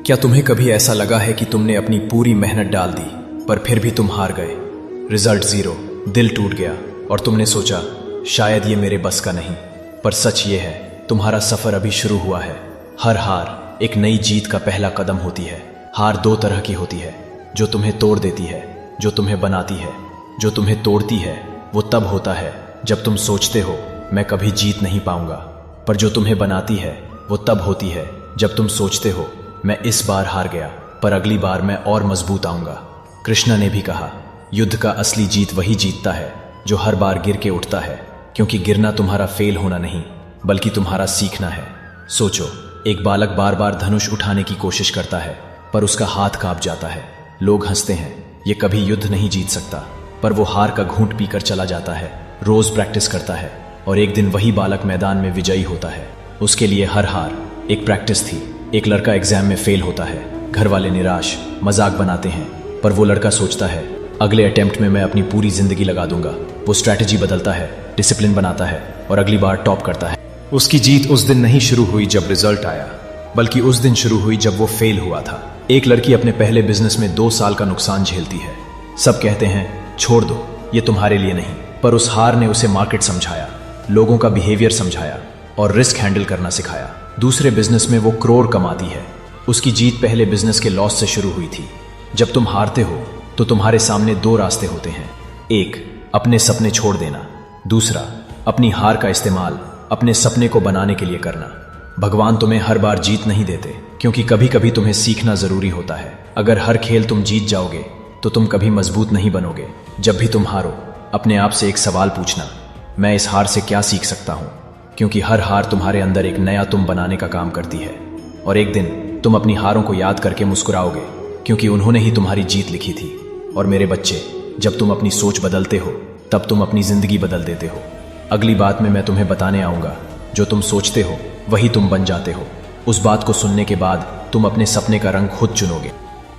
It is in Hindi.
क्या तुम्हें कभी ऐसा लगा है कि तुमने अपनी पूरी मेहनत डाल दी पर फिर भी तुम हार गए? रिजल्ट जीरो, दिल टूट गया और तुमने सोचा शायद ये मेरे बस का नहीं। पर सच ये है, तुम्हारा सफर अभी शुरू हुआ है। हर हार एक नई जीत का पहला कदम होती है। हार दो तरह की होती है, जो तुम्हें तोड़ देती है, जो तुम्हें बनाती है। जो तुम्हें तोड़ती है वो तब होता है जब तुम सोचते हो मैं कभी जीत नहीं पाऊंगा, पर जो तुम्हें बनाती है वो तब होती है जब तुम सोचते हो मैं इस बार हार गया पर अगली बार मैं और मजबूत आऊंगा। कृष्णा ने भी कहा, युद्ध का असली जीत वही जीतता है जो हर बार गिर के उठता है, क्योंकि गिरना तुम्हारा फेल होना नहीं बल्कि तुम्हारा सीखना है। सोचो, एक बालक बार बार धनुष उठाने की कोशिश करता है पर उसका हाथ कांप जाता है। लोग हंसते हैं, ये कभी युद्ध नहीं जीत सकता, पर वो हार का घूंट पीकर चला जाता है। रोज प्रैक्टिस करता है और एक दिन वही बालक मैदान में विजयी होता है। उसके लिए हर हार एक प्रैक्टिस थी। एक लड़का एग्जाम में फेल होता है, घर वाले निराश, मजाक बनाते हैं, पर वो लड़का सोचता है अगले अटेम्प्ट में मैं अपनी पूरी जिंदगी लगा दूंगा। वो स्ट्रैटेजी बदलता है, डिसिप्लिन बनाता है और अगली बार टॉप करता है। उसकी जीत उस दिन नहीं शुरू हुई जब रिजल्ट आया, बल्कि उस दिन शुरू हुई जब वो फेल हुआ था। एक लड़की अपने पहले बिजनेस में 2 साल का नुकसान झेलती है। सब कहते हैं छोड़ दो, ये तुम्हारे लिए नहीं, पर उस हार ने उसे मार्केट समझाया, लोगों का बिहेवियर समझाया और रिस्क हैंडल करना सिखाया। दूसरे बिजनेस में वो करोड़ कमाती है। उसकी जीत पहले बिजनेस के लॉस से शुरू हुई थी। जब तुम हारते हो तो तुम्हारे सामने 2 रास्ते होते हैं। एक, अपने सपने छोड़ देना। दूसरा, अपनी हार का इस्तेमाल अपने सपने को बनाने के लिए करना। भगवान तुम्हें हर बार जीत नहीं देते, क्योंकि कभी कभी तुम्हें सीखना जरूरी होता है। अगर हर खेल तुम जीत जाओगे तो तुम कभी मजबूत नहीं बनोगे। जब भी तुम हारो, अपने आप से एक सवाल पूछना, मैं इस हार से क्या सीख सकता हूं? क्योंकि हर हार तुम्हारे अंदर एक नया तुम बनाने का काम करती है। और एक दिन तुम अपनी हारों को याद करके मुस्कुराओगे, क्योंकि उन्होंने ही तुम्हारी जीत लिखी थी। और मेरे बच्चे, जब तुम अपनी सोच बदलते हो तब तुम अपनी जिंदगी बदल देते हो। अगली बात में मैं तुम्हें बताने आऊंगा, जो तुम सोचते हो वही तुम बन जाते हो। उस बात को सुनने के बाद तुम अपने सपने का रंग खुद चुनोगे।